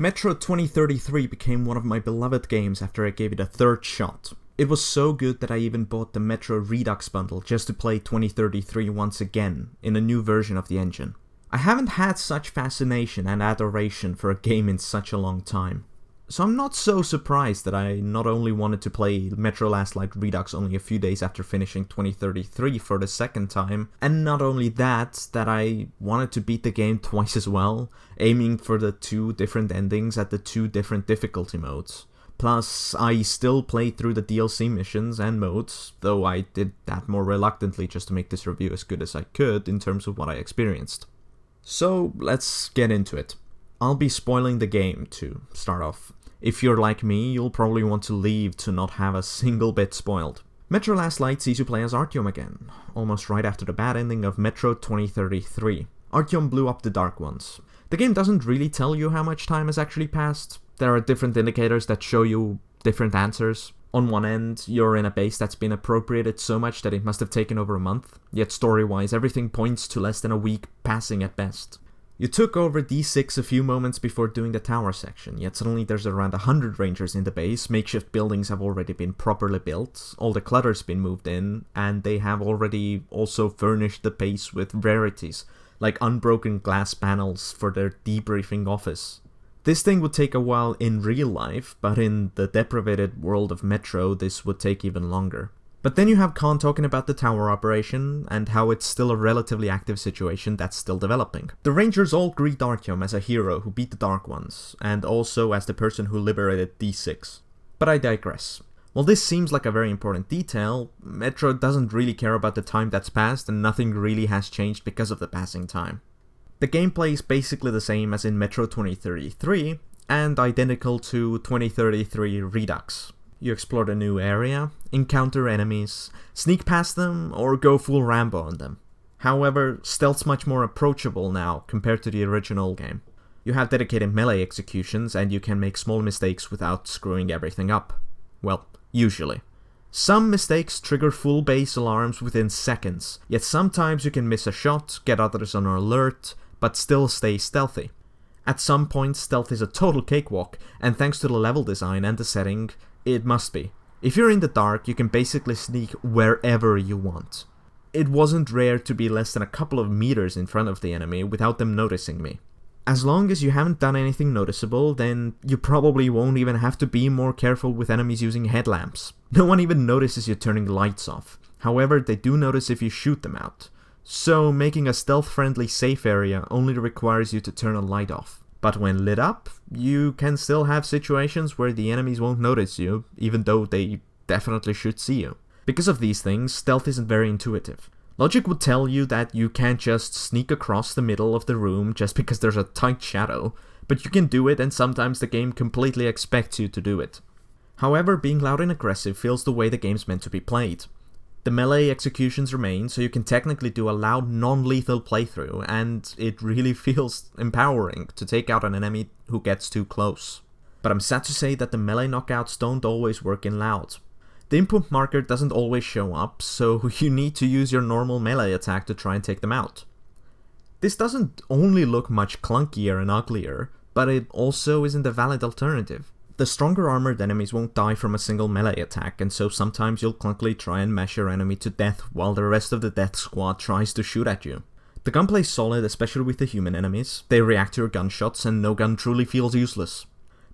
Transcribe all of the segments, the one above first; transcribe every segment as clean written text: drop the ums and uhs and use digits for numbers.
Metro 2033 became one of my beloved games after I gave it a third shot. It was so good that I even bought the Metro Redux bundle just to play 2033 once again, in a new version of the engine. I haven't had such fascination and adoration for a game in such a long time. So I'm not so surprised that I not only wanted to play Metro Last Light Redux only a few days after finishing 2033 for the second time, and not only that I wanted to beat the game twice as well, aiming for the two different endings at the two different difficulty modes. Plus, I still played through the DLC missions and modes, though I did that more reluctantly just to make this review as good as I could in terms of what I experienced. So let's get into it. I'll be spoiling the game to start off. If you're like me, you'll probably want to leave to not have a single bit spoiled. Metro Last Light sees you play as Artyom again, almost right after the bad ending of Metro 2033. Artyom blew up the Dark Ones. The game doesn't really tell you how much time has actually passed. There are different indicators that show you different answers. On one end, you're in a base that's been appropriated so much that it must have taken over a month, yet story-wise everything points to less than a week passing at best. You took over D6 a few moments before doing the tower section, yet suddenly there's around 100 rangers in the base, makeshift buildings have already been properly built, all the clutter's been moved in, and they have already also furnished the base with rarities, like unbroken glass panels for their debriefing office. This thing would take a while in real life, but in the deprivated world of Metro this would take even longer. But then you have Khan talking about the tower operation, and how it's still a relatively active situation that's still developing. The Rangers all greet Artyom as a hero who beat the Dark Ones, and also as the person who liberated D6. But I digress. While this seems like a very important detail, Metro doesn't really care about the time that's passed, and nothing really has changed because of the passing time. The gameplay is basically the same as in Metro 2033, and identical to 2033 Redux. You explore a new area, encounter enemies, sneak past them, or go full Rambo on them. However, stealth's much more approachable now compared to the original game. You have dedicated melee executions and you can make small mistakes without screwing everything up. Well, usually. Some mistakes trigger full base alarms within seconds, yet sometimes you can miss a shot, get others on alert, but still stay stealthy. At some points stealth is a total cakewalk, and thanks to the level design and the setting, it must be. If you're in the dark, you can basically sneak wherever you want. It wasn't rare to be less than a couple of meters in front of the enemy without them noticing me. As long as you haven't done anything noticeable, then you probably won't even have to be more careful with enemies using headlamps. No one even notices you turning lights off. However, they do notice if you shoot them out. So making a stealth-friendly safe area only requires you to turn a light off. But when lit up, you can still have situations where the enemies won't notice you, even though they definitely should see you. Because of these things, stealth isn't very intuitive. Logic would tell you that you can't just sneak across the middle of the room just because there's a tight shadow, but you can do it, and sometimes the game completely expects you to do it. However, being loud and aggressive feels the way the game's meant to be played. The melee executions remain, so you can technically do a loud, non-lethal playthrough, and it really feels empowering to take out an enemy who gets too close. But I'm sad to say that the melee knockouts don't always work in loud. The input marker doesn't always show up, so you need to use your normal melee attack to try and take them out. This doesn't only look much clunkier and uglier, but it also isn't a valid alternative. The stronger armored enemies won't die from a single melee attack, and so sometimes you'll clunkily try and mash your enemy to death while the rest of the death squad tries to shoot at you. The gunplay's solid, especially with the human enemies. They react to your gunshots and no gun truly feels useless.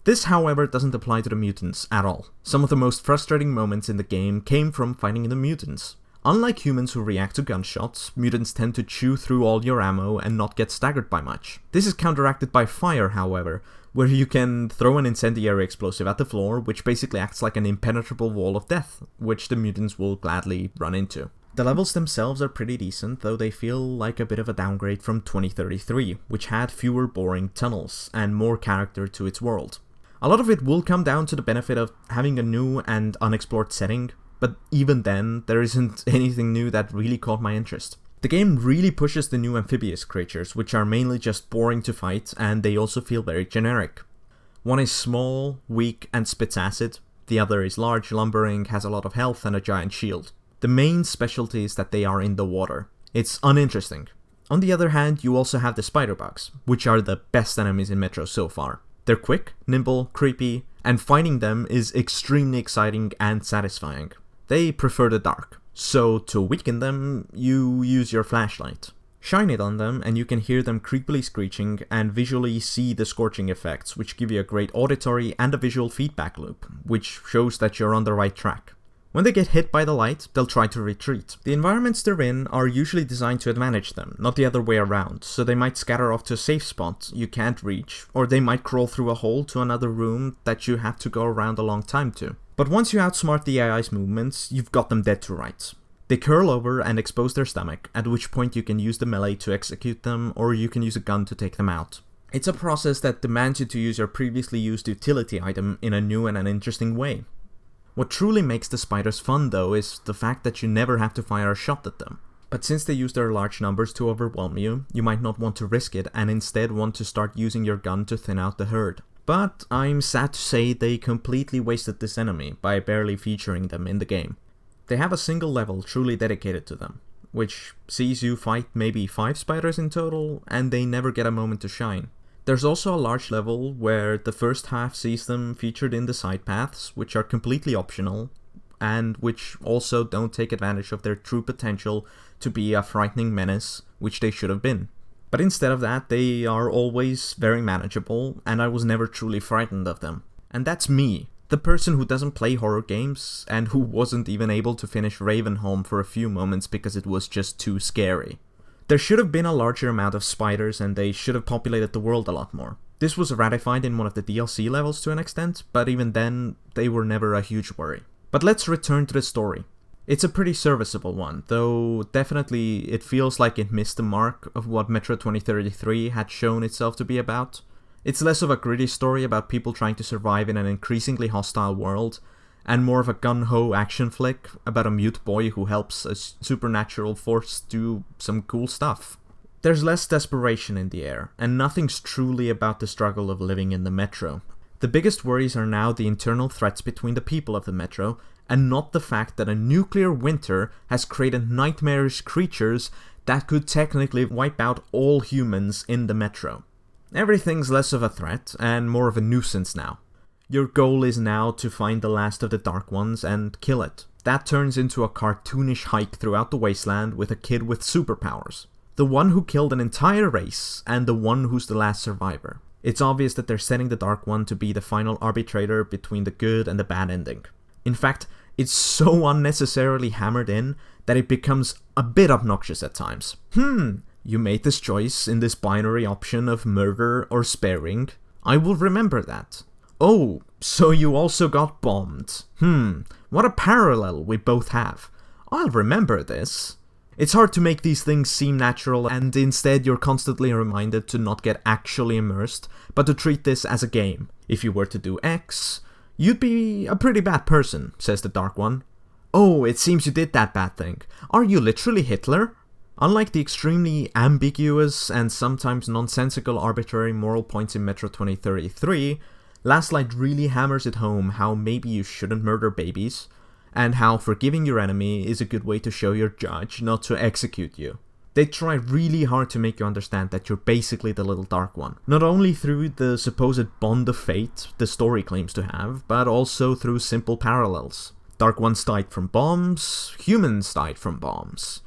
This, however, doesn't apply to the mutants at all. Some of the most frustrating moments in the game came from fighting the mutants. Unlike humans who react to gunshots, mutants tend to chew through all your ammo and not get staggered by much. This is counteracted by fire, however, where you can throw an incendiary explosive at the floor, which basically acts like an impenetrable wall of death, which the mutants will gladly run into. The levels themselves are pretty decent, though they feel like a bit of a downgrade from 2033, which had fewer boring tunnels and more character to its world. A lot of it will come down to the benefit of having a new and unexplored setting, but even then, there isn't anything new that really caught my interest. The game really pushes the new amphibious creatures, which are mainly just boring to fight, and they also feel very generic. One is small, weak, and spits acid. The other is large, lumbering, has a lot of health, and a giant shield. The main specialty is that they are in the water. It's uninteresting. On the other hand, you also have the spider bugs, which are the best enemies in Metro so far. They're quick, nimble, creepy, and fighting them is extremely exciting and satisfying. They prefer the dark, so to weaken them, you use your flashlight. Shine it on them and you can hear them creepily screeching and visually see the scorching effects, which give you a great auditory and a visual feedback loop, which shows that you're on the right track. When they get hit by the light, they'll try to retreat. The environments they're in are usually designed to advantage them, not the other way around, so they might scatter off to a safe spot you can't reach, or they might crawl through a hole to another room that you have to go around a long time to. But once you outsmart the AI's movements, you've got them dead to rights. They curl over and expose their stomach, at which point you can use the melee to execute them, or you can use a gun to take them out. It's a process that demands you to use your previously used utility item in a new and an interesting way. What truly makes the spiders fun though is the fact that you never have to fire a shot at them. But since they use their large numbers to overwhelm you, you might not want to risk it and instead want to start using your gun to thin out the herd. But I'm sad to say they completely wasted this enemy by barely featuring them in the game. They have a single level truly dedicated to them, which sees you fight maybe 5 spiders in total, and they never get a moment to shine. There's also a large level where the first half sees them featured in the side paths, which are completely optional, and which also don't take advantage of their true potential to be a frightening menace, which they should have been. But instead of that, they are always very manageable, and I was never truly frightened of them. And that's me, the person who doesn't play horror games, and who wasn't even able to finish Ravenholm for a few moments because it was just too scary. There should have been a larger amount of spiders and they should have populated the world a lot more. This was ratified in one of the DLC levels to an extent, but even then, they were never a huge worry. But let's return to the story. It's a pretty serviceable one, though definitely it feels like it missed the mark of what Metro 2033 had shown itself to be about. It's less of a gritty story about people trying to survive in an increasingly hostile world, and more of a gun-ho action flick about a mute boy who helps a supernatural force do some cool stuff. There's less desperation in the air, and nothing's truly about the struggle of living in the Metro. The biggest worries are now the internal threats between the people of the Metro, and not the fact that a nuclear winter has created nightmarish creatures that could technically wipe out all humans in the Metro. Everything's less of a threat, and more of a nuisance now. Your goal is now to find the last of the Dark Ones and kill it. That turns into a cartoonish hike throughout the wasteland with a kid with superpowers. The one who killed an entire race, and the one who's the last survivor. It's obvious that they're setting the Dark One to be the final arbitrator between the good and the bad ending. In fact, it's so unnecessarily hammered in that it becomes a bit obnoxious at times. You made this choice in this binary option of murder or sparing. I will remember that. Oh, so you also got bombed. What a parallel we both have. I'll remember this. It's hard to make these things seem natural, and instead you're constantly reminded to not get actually immersed, but to treat this as a game. If you were to do X, you'd be a pretty bad person, says the Dark One. Oh, it seems you did that bad thing. Are you literally Hitler? Unlike the extremely ambiguous and sometimes nonsensical arbitrary moral points in Metro 2033, Last Light really hammers it home how maybe you shouldn't murder babies, and how forgiving your enemy is a good way to show your judge not to execute you. They try really hard to make you understand that you're basically the little Dark One, not only through the supposed bond of fate the story claims to have, but also through simple parallels. Dark Ones died from bombs, humans died from bombs.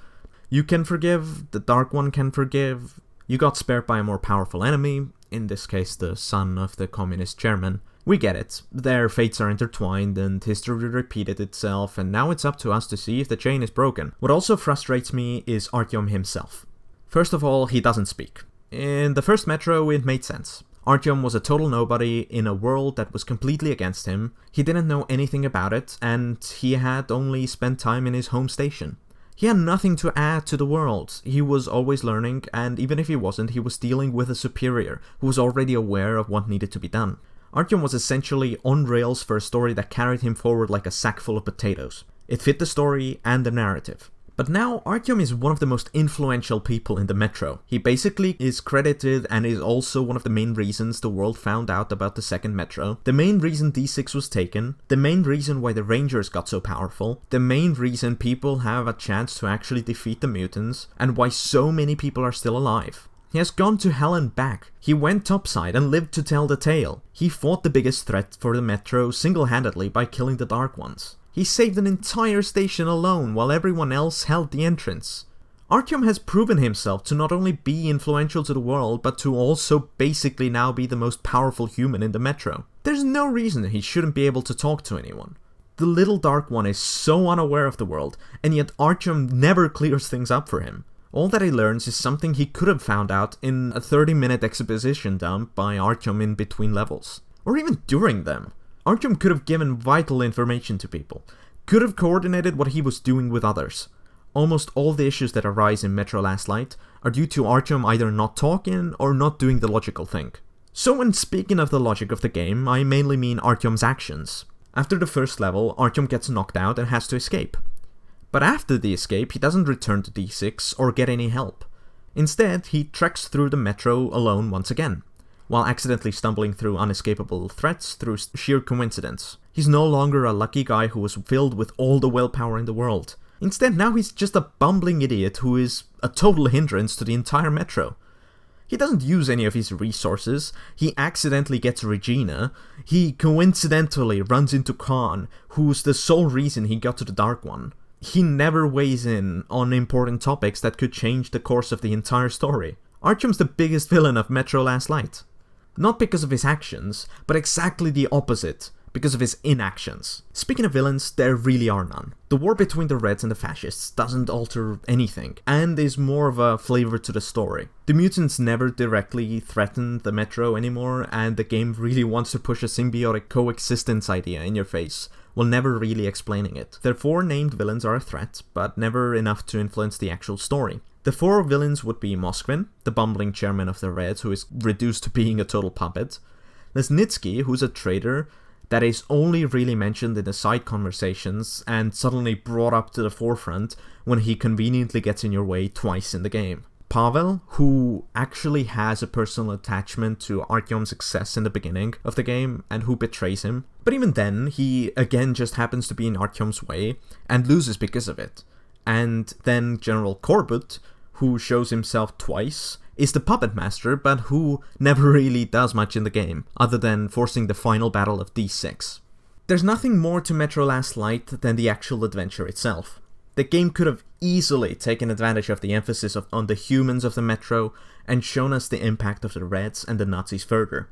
You can forgive, the Dark One can forgive, you got spared by a more powerful enemy, in this case the son of the communist chairman. We get it, their fates are intertwined and history repeated itself, and now it's up to us to see if the chain is broken. What also frustrates me is Artyom himself. First of all, he doesn't speak. In the first Metro it made sense. Artyom was a total nobody in a world that was completely against him, he didn't know anything about it, and he had only spent time in his home station. He had nothing to add to the world, he was always learning, and even if he wasn't, he was dealing with a superior who was already aware of what needed to be done. Artyom was essentially on rails for a story that carried him forward like a sack full of potatoes. It fit the story and the narrative. But now Artyom is one of the most influential people in the Metro. He basically is credited and is also one of the main reasons the world found out about the second Metro, the main reason D6 was taken, the main reason why the Rangers got so powerful, the main reason people have a chance to actually defeat the mutants, and why so many people are still alive. He has gone to hell and back. He went topside and lived to tell the tale. He fought the biggest threat for the Metro single-handedly by killing the Dark Ones. He saved an entire station alone while everyone else held the entrance. Artyom has proven himself to not only be influential to the world, but to also basically now be the most powerful human in the Metro. There's no reason he shouldn't be able to talk to anyone. The little Dark One is so unaware of the world, and yet Artyom never clears things up for him. All that he learns is something he could have found out in a 30-minute exposition dump by Artyom in between levels. Or even during them. Artyom could have given vital information to people. Could have coordinated what he was doing with others. Almost all the issues that arise in Metro Last Light are due to Artyom either not talking or not doing the logical thing. So when speaking of the logic of the game, I mainly mean Artyom's actions. After the first level, Artyom gets knocked out and has to escape. But after the escape, he doesn't return to D6 or get any help. Instead, he treks through the Metro alone once again, while accidentally stumbling through unescapable threats through sheer coincidence. He's no longer a lucky guy who was filled with all the willpower in the world. Instead, now he's just a bumbling idiot who is a total hindrance to the entire Metro. He doesn't use any of his resources, he accidentally gets Regina, he coincidentally runs into Khan, who's the sole reason he got to the Dark One. He never weighs in on important topics that could change the course of the entire story. Artyom's the biggest villain of Metro Last Light. Not because of his actions, but exactly the opposite. Because of his inactions. Speaking of villains, there really are none. The war between the Reds and the Fascists doesn't alter anything, and is more of a flavor to the story. The mutants never directly threaten the Metro anymore, and the game really wants to push a symbiotic coexistence idea in your face, while never really explaining it. Their 4 named villains are a threat, but never enough to influence the actual story. The 4 villains would be Moskvin, the bumbling chairman of the Reds, who is reduced to being a total puppet. Lesnitsky, who's a traitor, that is only really mentioned in the side conversations and suddenly brought up to the forefront when he conveniently gets in your way twice in the game. Pavel, who actually has a personal attachment to Artyom's success in the beginning of the game and who betrays him. But even then, he again just happens to be in Artyom's way and loses because of it. And then General Korbut, who shows himself twice, is the puppet master, but who never really does much in the game, other than forcing the final battle of D6. There's nothing more to Metro Last Light than the actual adventure itself. The game could have easily taken advantage of the emphasis on the humans of the Metro and shown us the impact of the Reds and the Nazis further.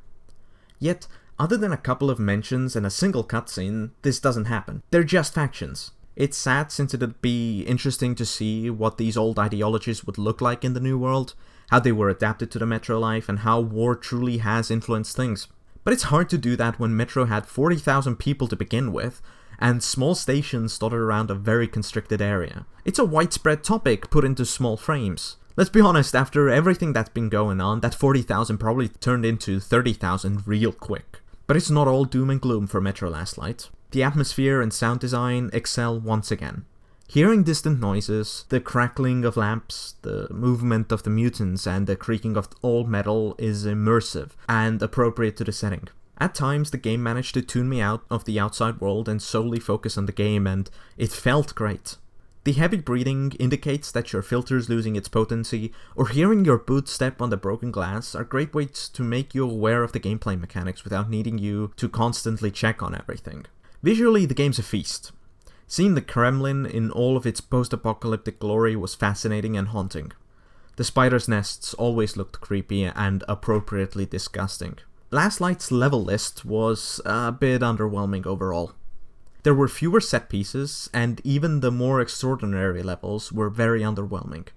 Yet, other than a couple of mentions and a single cutscene, this doesn't happen. They're just factions. It's sad since it'd be interesting to see what these old ideologies would look like in the new world, how they were adapted to the Metro life, and how war truly has influenced things. But it's hard to do that when Metro had 40,000 people to begin with, and small stations dotted around a very constricted area. It's a widespread topic put into small frames. Let's be honest, after everything that's been going on, that 40,000 probably turned into 30,000 real quick. But it's not all doom and gloom for Metro Last Light. The atmosphere and sound design excel once again. Hearing distant noises, the crackling of lamps, the movement of the mutants, and the creaking of old metal is immersive and appropriate to the setting. At times, the game managed to tune me out of the outside world and solely focus on the game, and it felt great. The heavy breathing indicates that your filter's losing its potency, or hearing your boot step on the broken glass are great ways to make you aware of the gameplay mechanics without needing you to constantly check on everything. Visually, the game's a feast. Seeing the Kremlin in all of its post-apocalyptic glory was fascinating and haunting. The spiders' nests always looked creepy and appropriately disgusting. Last Light's level list was a bit underwhelming overall. There were fewer set pieces, and even the more extraordinary levels were very underwhelming.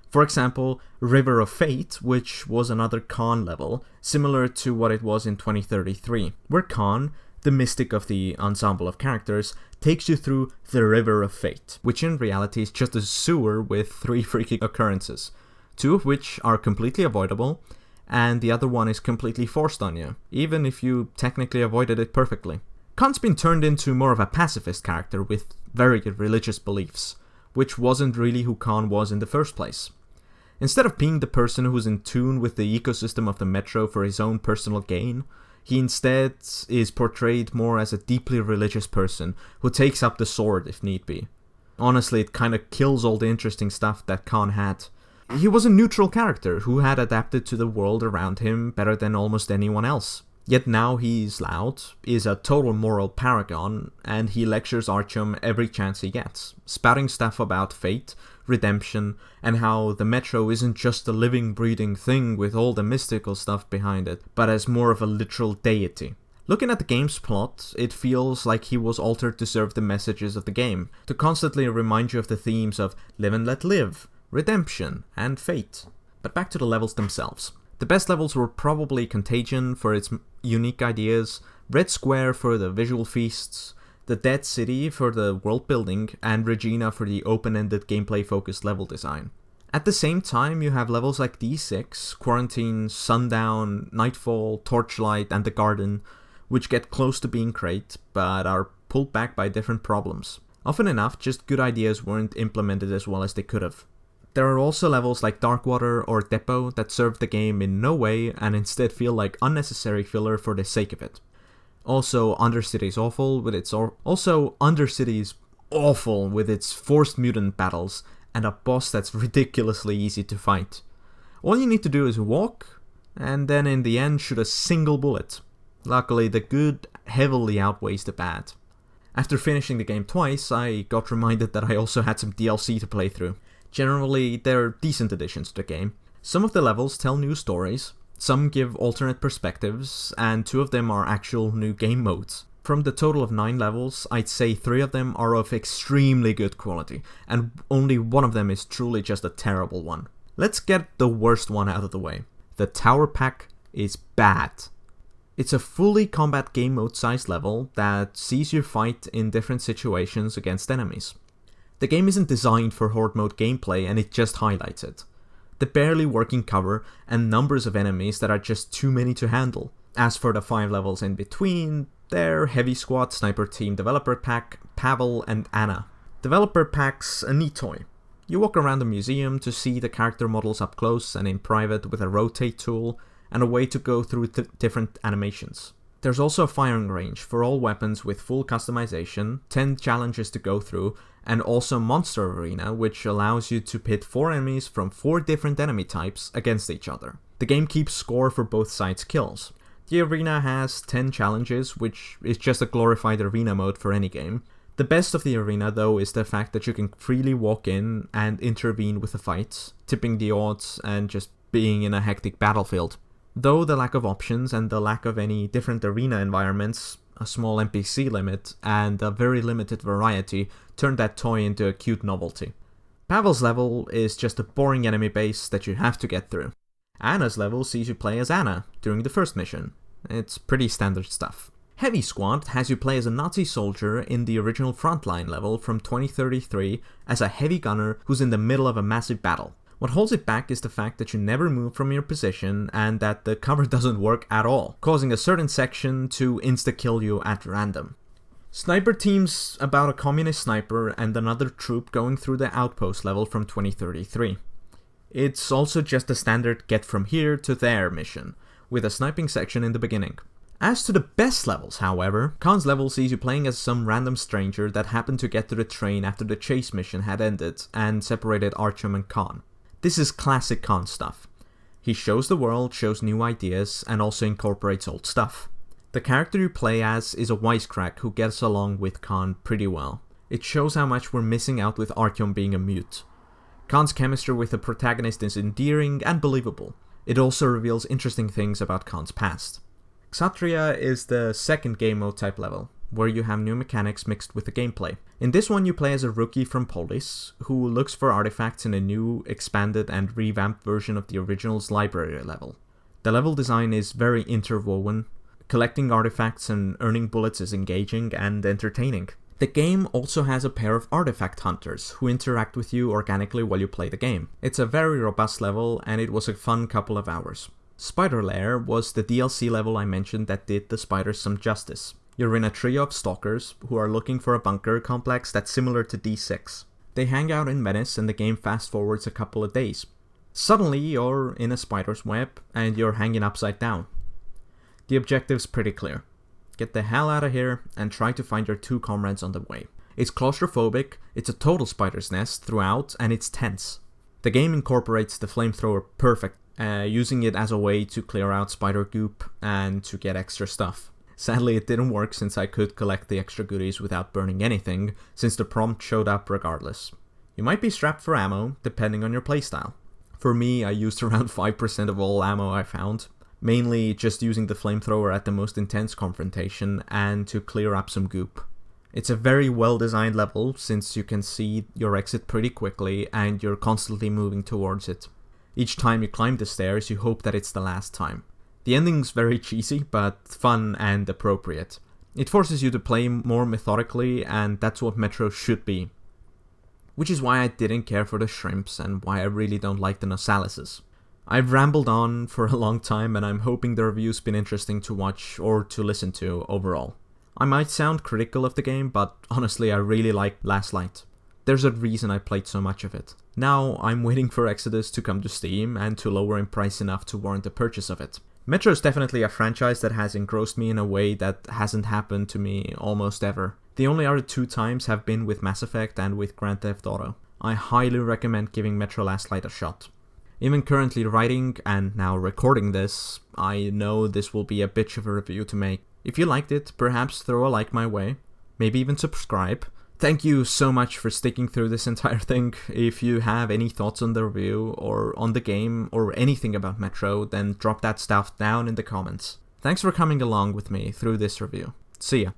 For example, River of Fate, which was another Khan level, similar to what it was in 2033, where Khan, the mystic of the ensemble of characters, takes you through the River of Fate, which in reality is just a sewer with 3 freaky occurrences, 2 of which are completely avoidable, and the other one is completely forced on you, even if you technically avoided it perfectly. Khan's been turned into more of a pacifist character with very religious beliefs, which wasn't really who Khan was in the first place. Instead of being the person who's in tune with the ecosystem of the Metro for his own personal gain, he instead is portrayed more as a deeply religious person who takes up the sword if need be. Honestly, it kinda kills all the interesting stuff that Khan had. He was a neutral character who had adapted to the world around him better than almost anyone else. Yet now he's loud, is a total moral paragon, and he lectures Artyom every chance he gets, spouting stuff about fate, redemption, and how the Metro isn't just a living, breathing thing with all the mystical stuff behind it, but as more of a literal deity. Looking at the game's plot, it feels like he was altered to serve the messages of the game, to constantly remind you of the themes of live and let live, redemption, and fate. But back to the levels themselves. The best levels were probably Contagion for its unique ideas, Red Square for the visual feasts, the Dead City for the world building, and Regina for the open-ended gameplay-focused level design. At the same time, you have levels like D6, Quarantine, Sundown, Nightfall, Torchlight, and The Garden, which get close to being great, but are pulled back by different problems. Often enough, just good ideas weren't implemented as well as they could have. There are also levels like Darkwater or Depot that serve the game in no way and instead feel like unnecessary filler for the sake of it. Also, Undercity's awful with its forced mutant battles and a boss that's ridiculously easy to fight. All you need to do is walk, and then in the end shoot a single bullet. Luckily, the good heavily outweighs the bad. After finishing the game twice, I got reminded that I also had some DLC to play through. Generally, they're decent additions to the game. Some of the levels tell new stories, some give alternate perspectives, and 2 of them are actual new game modes. From the total of 9 levels, I'd say 3 of them are of extremely good quality, and only 1 of them is truly just a terrible one. Let's get the worst one out of the way. The Tower Pack is bad. It's a fully combat game mode sized level that sees you fight in different situations against enemies. The game isn't designed for horde mode gameplay and it just highlights it. The barely working cover and numbers of enemies that are just too many to handle. As for the 5 levels in between, they're Heavy Squad, Sniper Team, Developer Pack, Pavel, and Anna. Developer Pack's a neat toy. You walk around the museum to see the character models up close and in private with a rotate tool and a way to go through different animations. There's also a firing range for all weapons with full customization, 10 challenges to go through, and also Monster Arena, which allows you to pit 4 enemies from 4 different enemy types against each other. The game keeps score for both sides' kills. The arena has 10 challenges, which is just a glorified arena mode for any game. The best of the arena, though, is the fact that you can freely walk in and intervene with the fights, tipping the odds and just being in a hectic battlefield. Though the lack of options and the lack of any different arena environments, a small NPC limit, and a very limited variety turned that toy into a cute novelty. Pavel's level is just a boring enemy base that you have to get through. Anna's level sees you play as Anna during the first mission. It's pretty standard stuff. Heavy Squad has you play as a Nazi soldier in the original Frontline level from 2033 as a heavy gunner who's in the middle of a massive battle. What holds it back is the fact that you never move from your position and that the cover doesn't work at all, causing a certain section to insta-kill you at random. Sniper Team's about a communist sniper and another troop going through the Outpost level from 2033. It's also just a standard get from here to there mission, with a sniping section in the beginning. As to the best levels, however, Khan's level sees you playing as some random stranger that happened to get to the train after the chase mission had ended and separated Artyom and Khan. This is classic Khan stuff. He shows the world, shows new ideas, and also incorporates old stuff. The character you play as is a wisecrack who gets along with Khan pretty well. It shows how much we're missing out with Artyom being a mute. Khan's chemistry with the protagonist is endearing and believable. It also reveals interesting things about Khan's past. Kshatriya is the second game mode type level, where you have new mechanics mixed with the gameplay. In this one you play as a rookie from Polis, who looks for artifacts in a new, expanded and revamped version of the original's library level. The level design is very interwoven. Collecting artifacts and earning bullets is engaging and entertaining. The game also has a pair of artifact hunters who interact with you organically while you play the game. It's a very robust level and it was a fun couple of hours. Spider Lair was the DLC level I mentioned that did the spiders some justice. You're in a trio of stalkers who are looking for a bunker complex that's similar to D6. They hang out in Venice and the game fast forwards a couple of days. Suddenly you're in a spider's web and you're hanging upside down. The objective's pretty clear. Get the hell out of here and try to find your 2 comrades on the way. It's claustrophobic, it's a total spider's nest throughout, and it's tense. The game incorporates the flamethrower perfect, using it as a way to clear out spider goop and to get extra stuff. Sadly, it didn't work since I could collect the extra goodies without burning anything, since the prompt showed up regardless. You might be strapped for ammo, depending on your playstyle. For me, I used around 5% of all ammo I found, mainly just using the flamethrower at the most intense confrontation and to clear up some goop. It's a very well designed level, since you can see your exit pretty quickly and you're constantly moving towards it. Each time you climb the stairs, you hope that it's the last time. The ending's very cheesy, but fun and appropriate. It forces you to play more methodically, and that's what Metro should be. Which is why I didn't care for the shrimps, and why I really don't like the Nosalises. I've rambled on for a long time, and I'm hoping the review's been interesting to watch or to listen to overall. I might sound critical of the game, but honestly I really like Last Light. There's a reason I played so much of it. Now I'm waiting for Exodus to come to Steam and to lower in price enough to warrant the purchase of it. Metro is definitely a franchise that has engrossed me in a way that hasn't happened to me almost ever. The only other 2 times have been with Mass Effect and with Grand Theft Auto. I highly recommend giving Metro Last Light a shot. Even currently writing and now recording this, I know this will be a bitch of a review to make. If you liked it, perhaps throw a like my way, maybe even subscribe. Thank you so much for sticking through this entire thing. If you have any thoughts on the review, or on the game, or anything about Metro, then drop that stuff down in the comments. Thanks for coming along with me through this review. See ya.